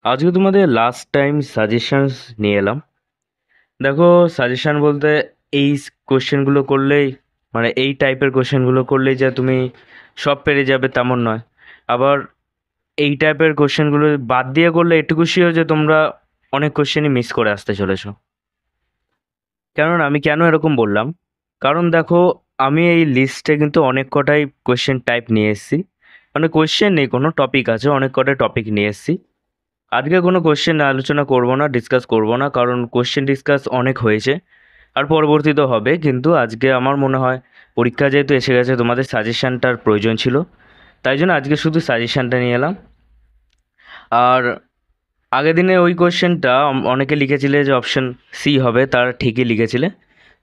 আজকে তোমাদের last time suggestions নিয়ে এলাম। দেখো, সাজেশন বলতে এই কোশ্চেনগুলো করলেই, মানে এই টাইপের কোশ্চেনগুলো করলেই যে তুমি সব পেরে যাবে তেমন নয়। আবার এই টাইপের কোশ্চেনগুলো বাদ দিয়ে করলে এটুকু শিওর যে তোমরা অনেক কোশ্চেনই মিস করে আসতে চলেছো। কারণ আমি কেন এরকম বললাম, কারণ দেখো, আমি এই লিস্টে কিন্তু অনেক কটাই কোশ্চেন টাইপ নিয়ে এসেছি। মানে কোশ্চেন নেই, কোনো টপিক আছে, অনেক কটাই টপিক নিয়ে এসেছি। আজকে কোনো কোশ্চেন আলোচনা করব না, ডিসকাস করব না, কারণ কোশ্চেন ডিসকাস অনেক হয়েছে আর পরবর্তীতে হবে। কিন্তু আজকে আমার মনে হয় পরীক্ষা যেহেতু এসে গেছে, তোমাদের সাজেশনটার প্রয়োজন ছিল, তাই জন্য আজকে শুধু সাজেশনটা নিয়ে এলাম। আর আগের দিনে ওই কোশ্চেনটা অনেকে লিখেছিলে যে অপশন সি হবে, তার ঠিকই লিখেছিলে।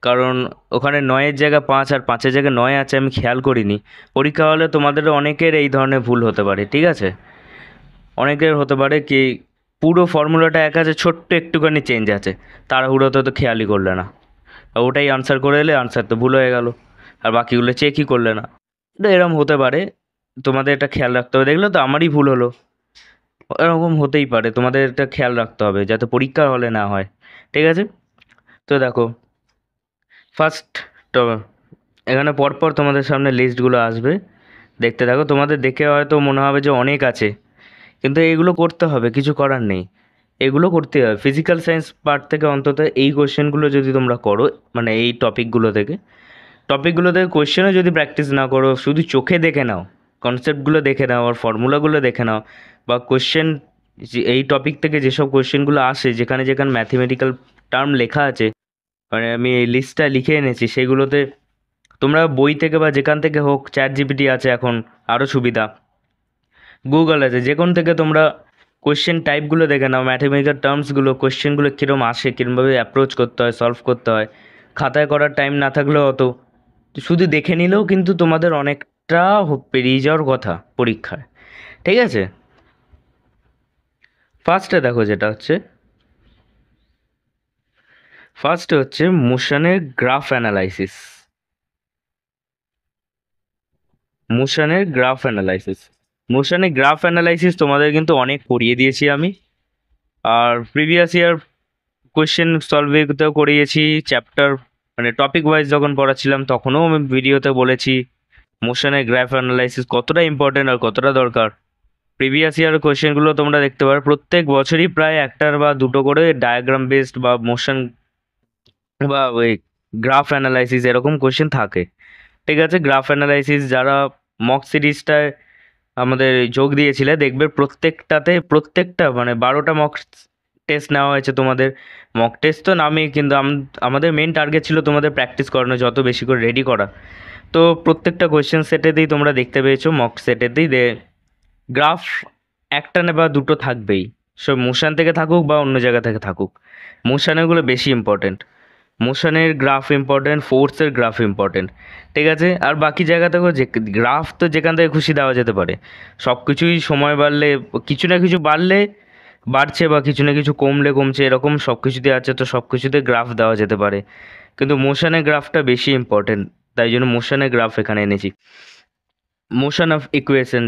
কারণ ওখানে 9-এর জায়গায় 5 আর 5-এর জায়গায় 9 আছে, আমি খেয়াল করিনি। পরীক্ষা হলে তোমাদের অনেকের এই ধরনের ভুল হতে পারে, ঠিক আছে? অনেকের হতে পারে কি, পুরো ফর্মুলাটা এক আছে, ছোট্ট একটুখানি চেঞ্জ আছে, তাড়াহুড়োতে তো খেয়ালই করলে না, আর ওটাই আনসার করে এলে, আনসার তো ভুল হয়ে গেল, আর বাকিগুলো চেকই করলে না। তো এরকম হতে পারে, তোমাদের এটা খেয়াল রাখতে হবে। দেখলে তো আমারই ভুল হলো, এরকম হতেই পারে, তোমাদের এটা খেয়াল রাখতে হবে যাতে পরীক্ষার হলে না হয়, ঠিক আছে? তো দেখো, ফার্স্ট, তো এখানে পরপর তোমাদের সামনে লিস্টগুলো আসবে, দেখতে থাকো। তোমাদের দেখে হয়তো মনে হবে যে অনেক আছে, কিন্তু এগুলো করতে হবে, কিছু করার নেই, এগুলো করতে হবে। ফিজিক্যাল সায়েন্স পার্ট থেকে অন্তত এই কোশ্চেনগুলো যদি তোমরা করো, মানে এই টপিকগুলো থেকে কোশ্চেনও যদি প্র্যাকটিস না করো, শুধু চোখে দেখে নাও, কনসেপ্টগুলো দেখে নাও আর ফর্মুলাগুলো দেখে নাও, বা কোশ্চেন এই টপিক থেকে যেসব কোশ্চেনগুলো আসে, যেখানে যেখানে ম্যাথমেটিক্যাল টার্ম লেখা আছে, মানে আমি এই লিস্টটা লিখে এনেছি, সেগুলোতে তোমরা বই থেকে বা যেখান থেকে হোক, চ্যাট জিপিটি আছে এখন, আরও সুবিধা, গুগল আছে, যে কোন থেকে তোমরা কোশ্চেন টাইপগুলো দেখে নাও, ম্যাথমেটিক্যাল টার্মসগুলো, কোশ্চেনগুলো কীরকম আসে, কীরকমভাবে অ্যাপ্রোচ করতে হয়, সলভ করতে হয়। খাতায় করার টাইম না থাকলেও অত, শুধু দেখে নিলেও কিন্তু তোমাদের অনেকটা পেরিয়ে যাওয়ার কথা পরীক্ষায়, ঠিক আছে? ফার্স্টে দেখো, যেটা হচ্ছে ফার্স্টে হচ্ছে মোশনের গ্রাফ অ্যানালাইসিস। মোশনের গ্রাফ অ্যানালাইসিস মোশনের গ্রাফ অ্যানালাইসিস তোমাদের কিন্তু অনেক পড়িয়ে দিয়েছি আমি। আর প্রিভিয়াস ইয়ার কোয়েশ্চেন সলভিংতেও করিয়েছি, চ্যাপ্টার মানে টপিক ওয়াইজ যখন পড়াচ্ছিলাম তখনও আমি ভিডিওতে বলেছি মোশনের গ্রাফ অ্যানালাইসিস কতটা ইম্পর্টেন্ট আর কতটা দরকার। প্রিভিয়াস ইয়ার কোয়েশ্চেনগুলো তোমরা দেখতে পারো, প্রত্যেক বছরই প্রায় একটার বা দুটো করে ডায়াগ্রাম বেসড বা মোশন বা ওই গ্রাফ অ্যানালাইসিস এরকম কোয়েশ্চেন থাকে, ঠিক আছে? গ্রাফ অ্যানালাইসিস যারা মক সিরিজটায় আমাদের যোগ দিয়েছিলে, দেখবে প্রত্যেকটা মানে 12টা মক টেস্ট নেওয়া হয়েছে তোমাদের। মক টেস্ট তো নামেই, কিন্তু আমাদের মেন টার্গেট ছিল তোমাদের প্র্যাকটিস করানো, যত বেশি করে রেডি করা। তো প্রত্যেকটা কোয়েশ্চেন সেটেতেই তোমরা দেখতে পেয়েছো, মক সেটেতেই গ্রাফ একটা না বা দুটো থাকবেই, সব মোশন থেকে থাকুক বা অন্য জায়গা থেকে থাকুক, মোশানেরগুলো বেশি ইম্পর্টেন্ট। মোশনের গ্রাফ ইম্পর্টেন্ট, ফোর্সের গ্রাফ ইম্পর্টেন্ট, ঠিক আছে? আর বাকি জায়গা থেকেও যে গ্রাফ তো যেখান থেকে খুশি দেওয়া যেতে পারে, সব কিছুই সময় বাড়লে কিছু না কিছু বাড়লে বাড়ছে, বা কিছু না কিছু কমলে কমছে, এরকম সব কিছুতে আছে, তো সব কিছুতে গ্রাফ দেওয়া যেতে পারে, কিন্তু মোশনের গ্রাফটা বেশি ইম্পর্টেন্ট, তাই জন্য মোশনের গ্রাফ এখানে এনেছি। মোশন অফ ইকুয়েশন,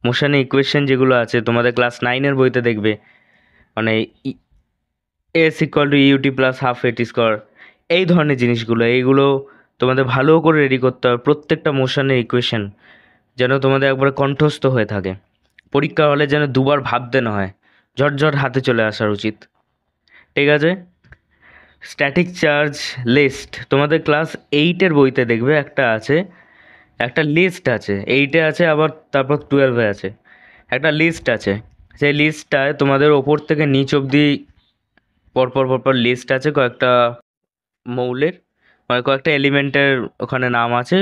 মোশনের ইকুয়েশন যেগুলো আছে তোমাদের ক্লাস 9-এর বইতে দেখবে, মানে S equal to U T plus half A T square, এই ধরনের জিনিসগুলো, এইগুলো তোমাদের ভালো করে রেডি করতে হবে। প্রত্যেকটা মোশনের ইকুয়েশন যেন তোমাদের একবারে কণ্ঠস্থ হয়ে থাকে, পরীক্ষা হলে যেন দুবার ভাবতে না হয়, ঝটঝট হাতে চলে আসার উচিত, ঠিক আছে? স্ট্যাটিক চার্জ লিস্ট তোমাদের ক্লাস 8-এর বইতে দেখবে একটা আছে, একটা লিস্ট আছে, 8-এ আছে, আবার তারপর 12-এ আছে, একটা লিস্ট আছে। সেই লিস্টটায় তোমাদের ওপর থেকে নিচ অবধি পরপর পরপর লিস্ট আছে, কয়েকটা মৌলের, মানে কয়েকটা এলিমেন্টের ওখানে নাম আছে।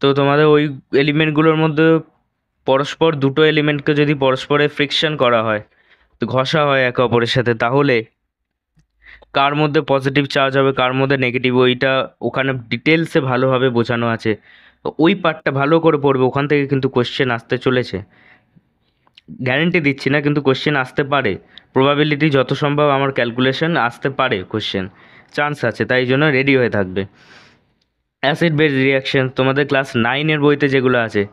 তো তোমাদের ওই এলিমেন্টগুলোর মধ্যে পরস্পর দুটো এলিমেন্টকে যদি পরস্পরে ফ্রিকশন করা হয়, তো ঘষা হয় একে অপরের সাথে, তাহলে কার মধ্যে পজিটিভ চার্জ হবে কার মধ্যে নেগেটিভ, ওইটা ওখানে ডিটেলসে ভালোভাবে বোঝানো আছে। তো ওই পার্টটা ভালো করে পড়বে, ওখান থেকে কিন্তু কোশ্চেন আসতে চলেছে, গ্যারেন্টি দিচ্ছি না, কিন্তু কোশ্চেন আসতে পারে, প্রবাবিলিটি যত সম্ভব আমার ক্যালকুলেশন আসতে পারে, কোশ্চেন চান্স আছে, তাই জন্য রেডি হয়ে থাকবে। অ্যাসিড বেস রিয়াকশন তোমাদের ক্লাস 9-এর বইতে যেগুলো আছে,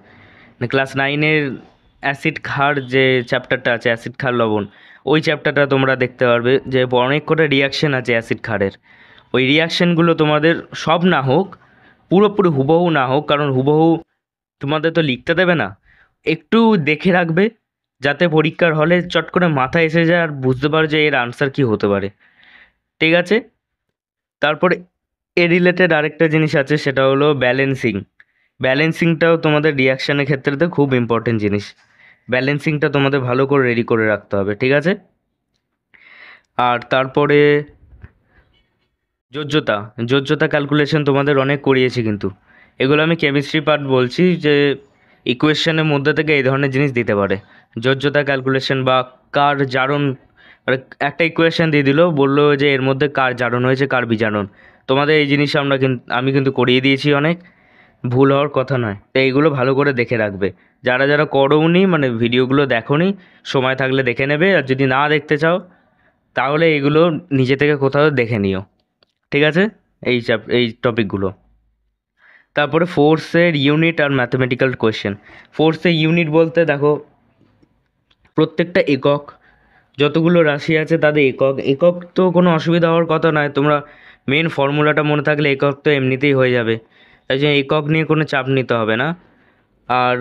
ক্লাস 9-এর অ্যাসিড ক্ষার যে চ্যাপ্টারটা আছে, অ্যাসিড ক্ষার লবণ, ওই চ্যাপ্টারটা তোমরা দেখতে পারবে যে অনেক কটা রিয়াকশন আছে অ্যাসিড ক্ষারের। ওই রিয়াকশনগুলো তোমাদের সব না হোক, পুরোপুরি হুবহু না হোক, কারণ হুবহু তোমাদের তো লিখতে দেবে না, একটু দেখে রাখবে যাতে পরীক্ষার হলে চট করে মাথায় এসে যায় আর বুঝতে পারো যে এর আনসার কি হতে পারে। ঠিক আছে? তারপরে এ রিলেটেড আরেকটা জিনিস আছে, সেটা হলো ব্যালেন্সিং। ব্যালেন্সিংটাও তোমাদের রিয়াকশনের ক্ষেত্রে তো খুব ইম্পর্টেন্ট জিনিস। ব্যালেন্সিংটা তোমাদের ভালো করে রেডি করে রাখতে হবে। ঠিক আছে? আর তারপরে যোজ্যতা, যোজ্যতা ক্যালকুলেশন তোমাদের অনেক করিয়েছি কিন্তু। এগুলো আমি কেমিস্ট্রি পার্ট বলছি, যে ইকুয়েশনের মধ্যে থেকে এই ধরনের জিনিস দিতে পারে। যোজ্যতা ক্যালকুলেশন বা কার জারণ, মানে একটা ইকুয়েশন দিয়ে দিল, বললো যে এর মধ্যে কার জারণ হয়েছে কার বিজারণ। তোমাদের এই জিনিস আমি কিন্তু করিয়ে দিয়েছি অনেক, ভুল হওয়ার কথা নয়। তো এইগুলো ভালো করে দেখে রাখবে। যারা যারা করোনি, মানে ভিডিওগুলো দেখোনি, সময় থাকলে দেখে নেবে, আর যদি না দেখতে চাও তাহলে এগুলো নিজে থেকে কোথাও দেখে নিও। ঠিক আছে? এই টপিকগুলো। তারপরে ফোর্সের ইউনিট আর ম্যাথমেটিক্যাল কোয়েশ্চেন। ফোর্সের ইউনিট বলতে দেখো, প্রত্যেকটা একক, যতগুলো রাশি আছে তাদের একক, একক তো কোনো অসুবিধা হওয়ার কথা নয়। তোমরা মেন ফর্মুলাটা মনে থাকলে একক তো এমনিতেই হয়ে যাবে, তাই জন্য একক নিয়ে কোনো চাপ নিতে হবে না। আর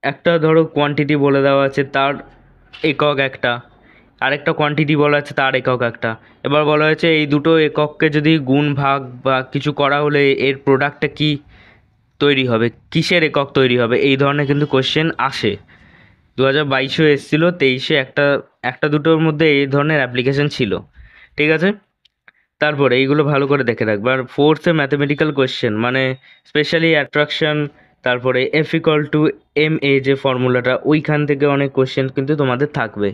একটা ধরো কোয়ান্টিটি বলে দেওয়া আছে, তার একক একটা, আরেকটা কোয়ান্টিটি বলা আছে তার একক একটা। এবার বলা হয়েছে এই দুটো একককে যদি গুণ ভাগ বা কিছু করা হলে এর প্রোডাক্টটা কি তৈরি হবে, কিসের একক তৈরি হবে, এই ধরনের কিন্তু কোশ্চেন আসে। 2022-এও এসেছিলো, 23-এ একটা একটা দুটোর মধ্যে এই ধরনের অ্যাপ্লিকেশন ছিল। ঠিক আছে? তারপরে এইগুলো ভালো করে দেখে রাখবে। আর ফোর্থে ম্যাথমেটিক্যাল কোয়েশ্চেন, মানে স্পেশালি অ্যাট্রাকশন, তারপরে F=ma যে ফর্মুলাটা, ওইখান থেকে অনেক কোয়েশ্চেন কিন্তু তোমাদের থাকবে।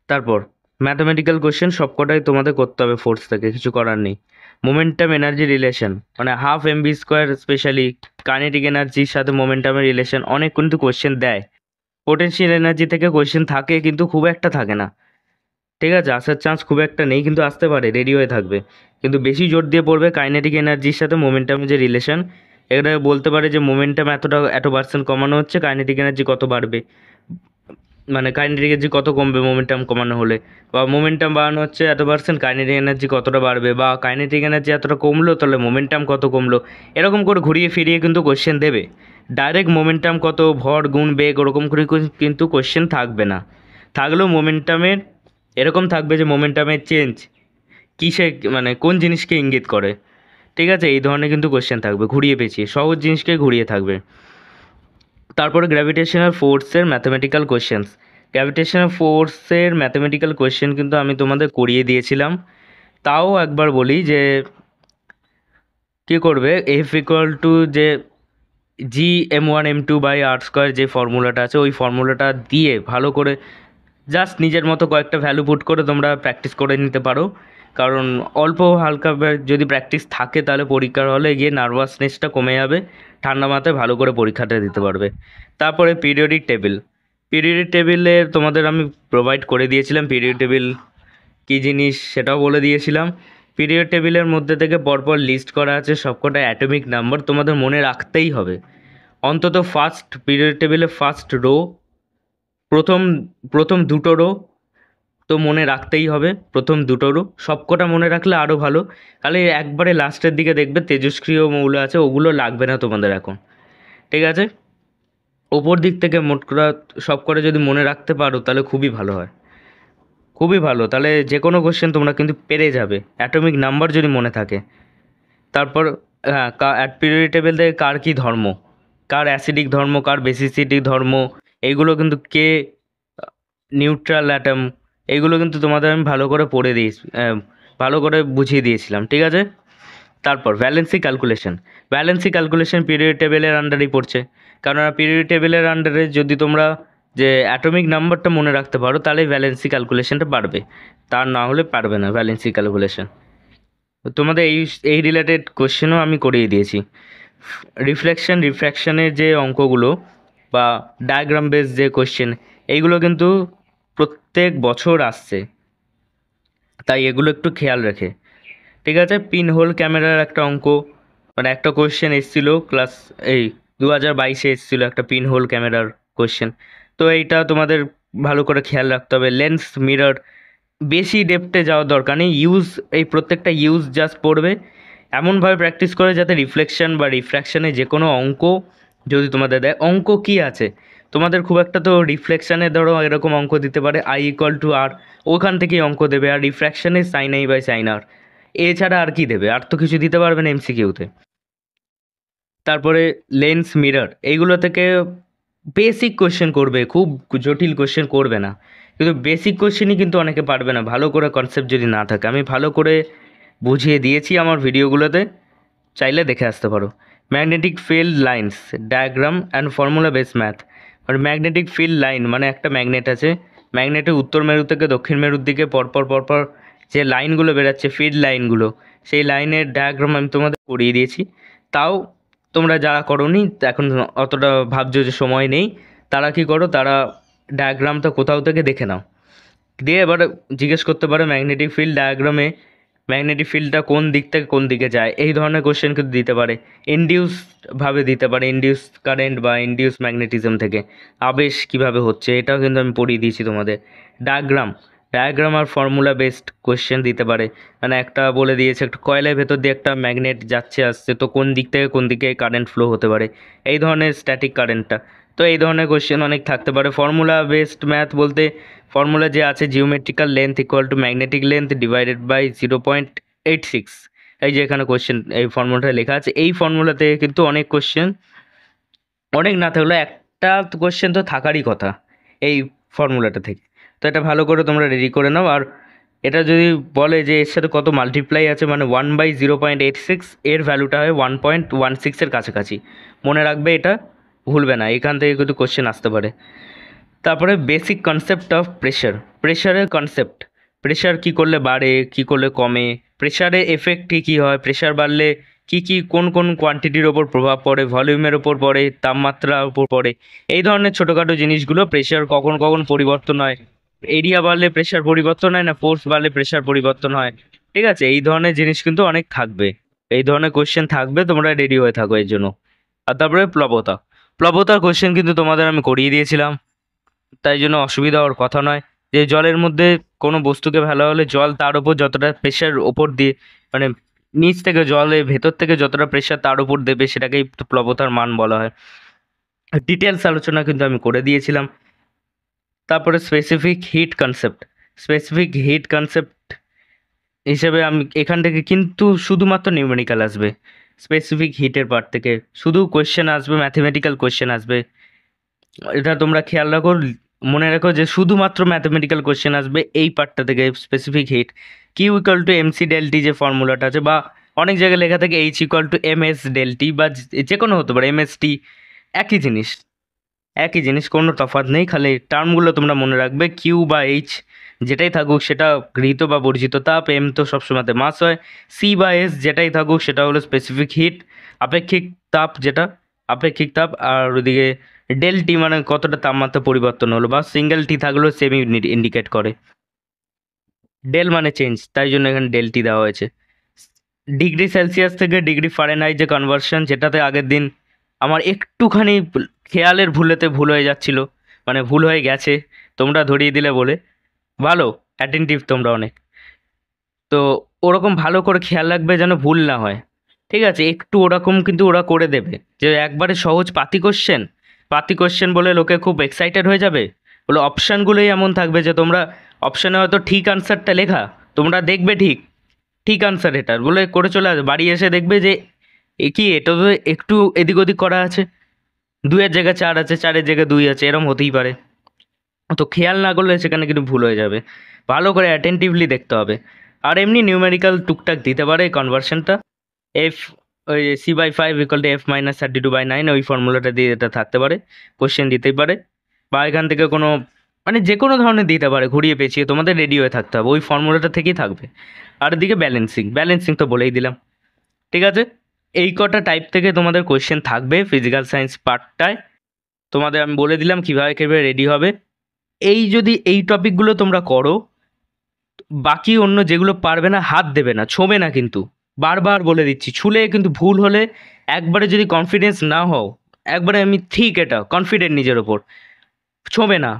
তারপর ম্যাথমেটিক্যাল কোয়েশ্চেন সবকটাই তোমাদের করতে হবে ফোর্স থেকে, কিছু করার নেই। মোমেন্টাম এনার্জি রিলেশন, মানে হাফ mv², স্পেশালি কাইনেটিক এনার্জির সাথে মোমেন্টামের রিলেশন অনেক কিন্তু কোয়েশ্চেন দেয়। পোটেনশিয়াল এনার্জি থেকে কোয়েশ্চেন থাকে কিন্তু খুব একটা থাকে না। ঠিক আছে? আসার চান্স খুব একটা নেই, কিন্তু আসতে পারে, রেডি হয়ে থাকবে। কিন্তু বেশি জোর দিয়ে পড়বে কাইনেটিক এনার্জির সাথে মোমেন্টামের যে রিলেশন। এটা বলতে পারে যে মোমেন্টাম এত পার্সেন্ট কমানো হচ্ছে, কাইনেটিক এনার্জি কত বাড়বে, মানে কাইনেটিক এনার্জি কত কমবে মোমেন্টাম কমানো হলে, বা মোমেন্টাম বাড়ানো হচ্ছে এত%, কাইনেটিক এনার্জি কতটা বাড়বে, বা কাইনেটিক এনার্জি এতটা কমলো তাহলে মোমেন্টাম কত কমলো। এরকম করে ঘুরিয়ে ফিরিয়ে কিন্তু কোশ্চেন দেবে। ডাইরেক্ট মোমেন্টাম কত, ভর গুণ বেগ, ওরকম করে কিন্তু কোশ্চেন থাকবে না। থাকলেও মোমেন্টামের এরকম থাকবে যে মোমেন্টামের চেঞ্জ কিসে, মানে কোন জিনিসকে ইঙ্গিত করে। ঠিক আছে? এই ধরনের কিন্তু কোশ্চেন থাকবে, ঘুরিয়ে পেঁচিয়ে, সহজ জিনিসকে ঘুরিয়ে থাকবে। তারপরে গ্র্যাভিটেশনাল ফোর্সের ম্যাথমেটিক্যাল কোয়েশ্চেন্স। গ্র্যাভিটেশনাল ফোর্সের ম্যাথমেটিক্যাল কোয়েশ্চেন কিন্তু আমি তোমাদের করিয়ে দিয়েছিলাম। তাও একবার বলি যে কী করবে, F= যে G m1m2/r², যে ফর্মুলাটা আছে, ওই ফর্মুলাটা দিয়ে ভালো করে জাস্ট নিজের মতো কয়েকটা ভ্যালু পুট করে তোমরা প্র্যাকটিস করে নিতে পারো। কারণ অল্প হালকা যদি প্র্যাকটিস থাকে তাহলে পরীক্ষার হলে গিয়ে নার্ভাসনেসটা কমে যাবে, ঠান্ডা মাথায় ভালো করে পরীক্ষাটা দিতে পারবে। তারপরে পিরিয়ডিক টেবিল। পিরিয়ডিক টেবিলের তোমাদের আমি প্রোভাইড করে দিয়েছিলাম, পিরিয়ড টেবিল কী জিনিস সেটাও বলে দিয়েছিলাম। পিরিয়ড টেবিলের মধ্যে থেকে পরপর লিস্ট করা আছে সবকটা অ্যাটমিক নাম্বার, তোমাদের মনে রাখতেই হবে। অন্তত ফার্স্ট পিরিয়ড টেবিলে ফার্স্ট রো, প্রথম প্রথম দুটো রো তো মনে রাখতেই হবে, প্রথম দুটো রো সবকটা মনে রাখলে আরও ভালো। তাহলে একবারে লাস্টের দিকে দেখবে তেজস্ক্রিয় মৌল আছে, ওগুলো লাগবে না তোমাদের এখন। ঠিক আছে? ওপর দিক থেকে মোট করা সবকটা যদি মনে রাখতে পারো তাহলে খুবই ভালো হয়, খুবই ভালো। তাহলে যে কোনো কোশ্চেন তোমরা কিন্তু পেরে যাবে, অ্যাটমিক নাম্বার যদি মনে থাকে। তারপর হ্যাঁ, পিরিয়ডিক টেবিল থেকে কার কী ধর্ম, কার অ্যাসিডিক ধর্ম, কার বেসিসিটিক ধর্ম, এইগুলো কিন্তু কে নিউট্রাল অ্যাটম, এইগুলো কিন্তু তোমাদের আমি ভালো করে পড়ে দিয়েছি, ভালো করে বুঝিয়ে দিয়েছিলাম। ঠিক আছে? তারপর valency calculation. Valency calculation period টেবিলের আন্ডারেই পড়ছে, কারণ পিরিয়ড টেবিলের আন্ডারে যদি তোমরা যে অ্যাটমিক নাম্বারটা মনে রাখতে পারো তাহলে ভ্যালেন্সি ক্যালকুলেশনটা পারবে, তার না হলে পারবে না ভ্যালেন্সি ক্যালকুলেশন। তোমাদের এই রিলেটেড কোশ্চেনও আমি করিয়ে দিয়েছি। রিফ্র্যাকশনের যে অঙ্কগুলো বা ডায়াগ্রাম বেস যে কোশ্চেন, এইগুলো কিন্তু প্রত্যেক বছর আসছে, তাই এগুলো একটু খেয়াল রেখে। ঠিক আছে? পিন হোল ক্যামেরার একটা অঙ্ক, মানে একটা কোশ্চেন এসেছিলো এই 2022-এ এসেছিলো একটা পিন হোল ক্যামেরার কোয়েশ্চেন। তো এইটা তোমাদের ভালো করে খেয়াল রাখতে হবে। লেন্স মিরর, বেশি ডেপথে যাওয়ার দরকার নেই, এই প্রত্যেকটা ইউজ জাস্ট পড়বে, এমনভাবে প্র্যাকটিস করে যাতে রিফ্লেকশন বা রিফ্র্যাকশনে যে কোনো অঙ্ক যদি তোমাদের দেয়, অঙ্ক কি আছে তোমাদের খুব একটা, তো রিফ্লেকশানে ধরো এরকম অঙ্ক দিতে পারে I=R, ওখান থেকেই অঙ্ক দেবে। আর রিফ্র্যাকশানে sin I/sin R, এছাড়া আর কি দেবে? আর তো কিছু দিতে পারবে না এমসিকিউতে। তারপরে লেন্স মিরর, এইগুলো থেকে বেসিক কোশ্চেন করবে, খুব জটিল কোশ্চেন করবে না। কিন্তু বেসিক কোশ্চেনই কিন্তু অনেকে পারবে না, ভালো করে কনসেপ্ট যদি না থাকে। আমি ভালো করে বুঝিয়ে দিয়েছি আমার ভিডিওগুলোতে, চাইলে দেখে আসতে পারো। Magnetic field lines, diagram and formula base math. আর ম্যাগনেটিক ফিল্ড লাইন মানে একটা ম্যাগনেট আছে, ম্যাগনেটের উত্তর মেরু থেকে দক্ষিণ মেরুর দিকে পরপর পরপর যে লাইনগুলো বেরাচ্ছে, ফিল্ড লাইনগুলো, সেই লাইনের ডায়াগ্রাম আমি তোমাদের করিয়ে দিয়েছি। তাও তোমরা যারা করোনি, এখন অতটা ভাবছো যে সময় নেই, তারা কি করো, তারা ডায়াগ্রামটা কোথাও থেকে দেখে নাও, দিয়ে এবার জিজ্ঞেস করতে পারো ম্যাগনেটিক ফিল্ড ডায়াগ্রামে ম্যাগনেটিক ফিল্ডটা কোন দিক থেকে কোন দিকে যায়, এই ধরনের কোশ্চেন কিন্তু দিতে পারে। ইনডিউসভাবে দিতে পারে, ইনডিউস কারেন্ট বা ইনডিউস ম্যাগনেটিজম থেকে আবেশ কিভাবে হচ্ছে, এটাও কিন্তু আমি পড়িয়ে দিয়েছি তোমাদের। ডায়াগ্রাম আর ফর্মুলা বেসড কোশ্চেন দিতে পারে, মানে একটা বলে দিয়েছে একটা কয়েলের ভেতর দিয়ে একটা ম্যাগনেট যাচ্ছে আসছে, তো কোন দিক থেকে কোন দিকে কারেন্ট ফ্লো হতে পারে, এই ধরনের স্ট্যাটিক কারেন্টটা। তো এই ধরনের কোশ্চেন অনেক থাকতে পারে। ফর্মুলা বেসড ম্যাথ বলতে ফর্মুলা যে আছে, geometrical length equal to magnetic length divided by 0.86, এই যে এখানে কোশ্চেন এই ফর্মুলাটা লেখা আছে, এই ফর্মুলাতে কিন্তু অনেক কোশ্চেন, অনেক না থাকলেও একটা কোশ্চেন তো থাকারই কথা এই ফর্মুলাটা থেকে। তো এটা ভালো করে তোমরা রেডি করে নাও। আর এটা যদি বলে যে এর সাথে কত মাল্টিপ্লাই আছে, মানে 1/0.86, এর ভ্যালুটা হয় 1.16-এর কাছাকাছি। মনে রাখবে, এটা ভুলবে না, এখান থেকে কিন্তু কোশ্চেন আসতে পারে। তারপরে বেসিক কনসেপ্ট অফ প্রেশারের কনসেপ্ট, প্রেশার কী করলে বাড়ে, কী করলে কমে, প্রেশারের এফেক্ট কী কী হয়, প্রেশার বাড়লে কী কী কোন কোন কোয়ান্টিটির ওপর প্রভাব পড়ে, ভলিউমের ওপর পড়ে, তাপমাত্রার ওপর পড়ে, এই ধরনের ছোটোখাটো জিনিসগুলো। প্রেশার কখন কখন পরিবর্তন হয়, এরিয়া বাড়লে প্রেশার পরিবর্তন হয় না, ফোর্স বাড়লে প্রেশার পরিবর্তন হয়, ঠিক আছে? এই ধরনের জিনিস কিন্তু অনেক থাকবে, এই ধরনের কোশ্চেন থাকবে, তোমরা রেডি হয়ে থাকো এর জন্য। আর তারপরে প্লবতার কোশ্চেন কিন্তু তোমাদের আমি করিয়ে দিয়েছিলাম, তাই জন্য অসুবিধা হওয়ার কথা নয়। যে জলের মধ্যে কোনো বস্তুকে ফেলা হলে জল তার ওপর যতটা প্রেশার ওপর দিয়ে, মানে নিচ থেকে জলের ভেতর থেকে যতটা প্রেশার তার উপর দেবে, সেটাকেই প্লবতার মান বলা হয়। ডিটেলস আলোচনা কিন্তু আমি করে দিয়েছিলাম। তারপরে স্পেসিফিক হিট কনসেপ্ট হিসেবে আমি এখান থেকে কিন্তু শুধুমাত্র নিউমেরিক্যাল আসবে, স্পেসিফিক হিটের পার্ট থেকে শুধু কোয়েশ্চেন আসবে, ম্যাথমেটিক্যাল কোয়েশ্চেন আসবে। এটা তোমরা খেয়াল রাখো, মনে রাখো যে শুধুমাত্র ম্যাথমেটিক্যাল কোয়েশ্চেন আসবে এই পার্টটা থেকে, স্পেসিফিক হিট। Q=mc∆T যে ফর্মুলাটা আছে, বা অনেক জায়গায় লেখা থাকে H=ms∆T, বা যে কোনো হতে পারে, MST, একই জিনিস, একই জিনিস, কোনো তফাৎ নেই, খালি টার্মগুলো তোমরা মনে রাখবে। কিউ বা এইচ যেটাই থাকুক সেটা গৃহীত বা বর্জিত তাপ, এম তো সবসময়তে মাস হয়, সি বা এস যেটাই থাকুক সেটা হলো স্পেসিফিক হিট, আপেক্ষিক তাপ, যেটা আপেক্ষিক তাপ। আর ওদিকে ∆T মানে কতটা তাপমাত্রা পরিবর্তন হলো, বা সিঙ্গেল টি থাকলেও সেম ইন্ডিকেট করে। ডেল মানে চেঞ্জ, তাই জন্য এখানে ∆T দেওয়া হয়েছে। ডিগ্রি সেলসিয়াস থেকে ডিগ্রি ফারেনহাইট যে কনভার্সন, যেটাতে আগের দিন আমার একটুখানি খেয়ালের ভুল হয়ে যাচ্ছিল, মানে ভুল হয়ে গেছে, তোমরা ধরিয়ে দিলে বলে, ভালো অ্যাটেন্টিভ তোমরা অনেক, তো ওরকম ভালো করে খেয়াল রাখবে যেন ভুল না হয়, ঠিক আছে? একটু ওরকম কিন্তু ওরা করে দেবে, যে একবারে সহজ পাতি কোশ্চেন বলে লোকে খুব এক্সাইটেড হয়ে যাবে, বলে অপশানগুলোই এমন থাকবে যে তোমরা অপশানে হয়তো ঠিক আনসারটা লেখা, তোমরা দেখবে ঠিক ঠিক আনসার এটার বলে করে চলে আসবে, বাড়ি এসে দেখবে যে এ কি, এটা তো একটু এদিক ওদিক করা আছে, 2-এর জায়গায় 4 আছে, 4-এর জায়গায় 2 আছে, এরম হতেই পারে। তো খেয়াল না করলে সেখানে কিন্তু ভুল হয়ে যাবে, ভালো করে অ্যাটেন্টিভলি দেখতে হবে। আর এমনি নিউমেরিক্যাল টুকটাক দিতে পারে কনভার্সনটা, এফ ওই C/5 = F - 32/9, ওই ফর্মুলাটা দিয়ে এটা থাকতে পারে, কোশ্চেন দিতেই পারে। বা এখান থেকে কোনো, মানে যে কোনো ধরনের দিতে পারে, ঘুরিয়ে পেঁচিয়ে, তোমাদের রেডি হয়ে থাকতে হবে, ওই ফর্মুলাটা থেকেই থাকবে। আর এদিকে ব্যালেন্সিং তো বলেই দিলাম, ঠিক আছে? এই কটা টাইপ থেকে তোমাদের কোয়েশ্চেন থাকবে ফিজিক্যাল সায়েন্স পার্টটায়, তোমাদের আমি বলে দিলাম কীভাবে কীভাবে রেডি হবে। যদি এই টপিকগুলো তোমরা করো, বাকি অন্য যেগুলো পারবে না হাত দেবে না, ছোঁবে না কিন্তু, বারবার বলে দিচ্ছি, ছুলে কিন্তু ভুল হলে একবারে যদি কনফিডেন্স না হও, একবারে আমি ঠিক এটা কনফিডেন্ট নিজের ওপর, ছোঁবে না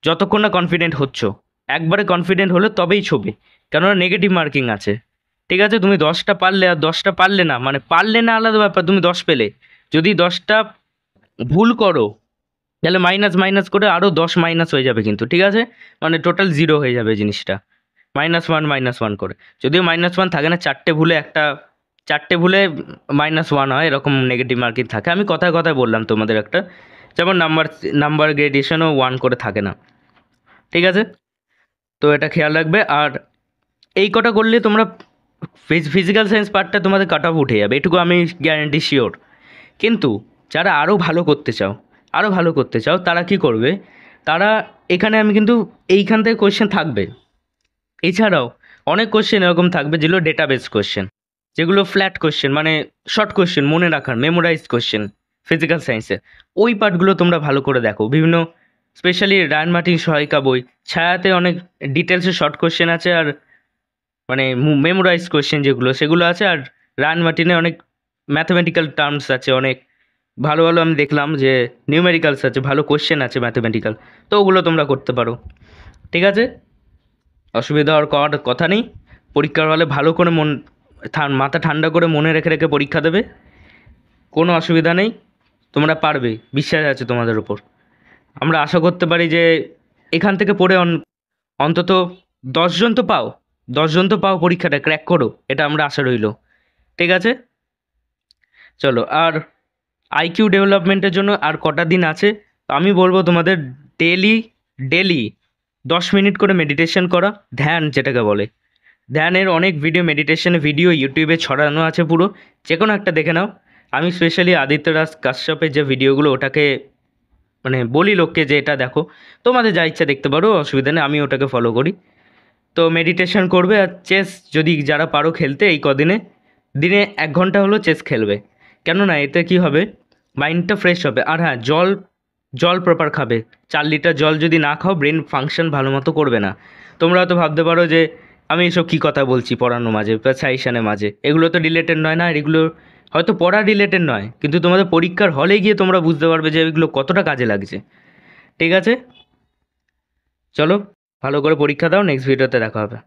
যতক্ষণ না কনফিডেন্ট হচ্ছ। একবারে কনফিডেন্ট হলে তবেই ছোঁবে, কেননা নেগেটিভ মার্কিং আছে। ঠিক আছে, তুমি 10টা পারলে আর 10টা পারলে না, মানে পারলে না আলাদা ব্যাপার, তুমি 10 পেলে, যদি 10টা ভুল করো তাহলে মাইনাস মাইনাস করে আরও 10 মাইনাস হয়ে যাবে কিন্তু, ঠিক আছে, মানে টোটাল 0 হয়ে যাবে জিনিসটা, -1 করে। যদিও -1 থাকে না, চারটে ভুলে -1 হয়, এরকম নেগেটিভ মার্কিং থাকে। আমি কথায় কথায় বললাম তোমাদের একটা, যেমন নাম্বার গ্রেডিয়েশনও 1 করে থাকে না, ঠিক আছে, তো এটা খেয়াল রাখবে। আর এই কটা করলে তোমরা ফিজিক্যাল সায়েন্স পার্টটা তোমাদের কাট অফ উঠে যাবে, এটুকু আমি গ্যারান্টি শিওর। কিন্তু যারা আরও ভালো করতে চাও তারা কি করবে, তারা এখানে আমি কিন্তু এইখান থেকে কোয়েশ্চেন থাকবে, এছাড়াও অনেক কোয়েশ্চেন এরকম থাকবে যেগুলো ডেটাবেস কোয়েশ্চেন, যেগুলো ফ্ল্যাট কোয়েশ্চেন, মানে শর্ট কোয়েশ্চেন, মনে রাখার মেমোরাইজ কোয়েশ্চেন ফিজিক্যাল সায়েন্সে, ওই পার্টগুলো তোমরা ভালো করে দেখো। বিভিন্ন স্পেশালি রায়ান মার্টিন সহায়িকা বই ছায়াতে অনেক ডিটেলসে শর্ট কোয়েশ্চেন আছে, আর মানে মেমোরাইজ কোয়েশ্চেন যেগুলো সেগুলো আছে, আর রায়ান মার্টিনে অনেক ম্যাথমেটিক্যাল টার্মস আছে, অনেক ভালো ভালো আমি দেখলাম যে নিউমেরিক্যালস আছে, ভালো কোয়েশ্চেন আছে ম্যাথমেটিক্যাল, তো ওগুলো তোমরা করতে পারো, ঠিক আছে, অসুবিধা হওয়ার কথা নেই। পরীক্ষার হলে ভালো করে মাথা ঠান্ডা করে মনে রেখে রেখে পরীক্ষা দেবে, কোনো অসুবিধা নেই, তোমরা পারবে, বিশ্বাস আছে তোমাদের উপর। আমরা আশা করতে পারি যে এখান থেকে পড়ে অন্তত 10 জন তো পাও, 10 জন তো পাও, পরীক্ষাটা ক্র্যাক করো, এটা আমরা আশা রইল, ঠিক আছে। চলো, আর আইকিউ ডেভেলপমেন্টের জন্য আর কটা দিন আছে, আমি বলবো তোমাদের ডেলি ডেলি 10 মিনিট করে মেডিটেশন করা, ধ্যান যেটাকে বলে, ধ্যানের অনেক মেডিটেশনের ভিডিও ইউটিউবে ছড়ানো আছে পুরো, যে কোনো একটা দেখে নাও। আমি স্পেশালি আদিত্য রাজ কাশ্যপের যে ভিডিওগুলো, ওটাকে মানে বলি লোককে যে এটা দেখো, তোমাদের যা ইচ্ছা দেখতে পারো, অসুবিধা নেই, আমি ওটাকে ফলো করি। তো মেডিটেশন করবে, আর চেস যদি যারা পারো খেলতে, এই কদিনে দিনে 1 ঘন্টা হলো চেস খেলবে, কেননা এতে কি হবে, মাইন্ডটা ফ্রেশ হবে। আর হ্যাঁ, জল প্রপার খাবে, 4 লিটার জল যদি না খাও ব্রেন ফাংশন ভালো মতো করবে না। তোমরা হয়তো ভাবতে পারো যে আমি এসব কী কথা বলছি পড়ানোর মাঝে বা সাজেশনের মাঝে, এগুলো তো রিলেটেড নয়, না এগুলো হয়তো পড়া রিলেটেড নয়, কিন্তু তোমাদের পরীক্ষার হলে গিয়ে তোমরা বুঝতে পারবে যে এগুলো কতটা কাজে লাগছে, ঠিক আছে। চলো, ভালো করে পরীক্ষা দাও, নেক্সট ভিডিওতে দেখা হবে।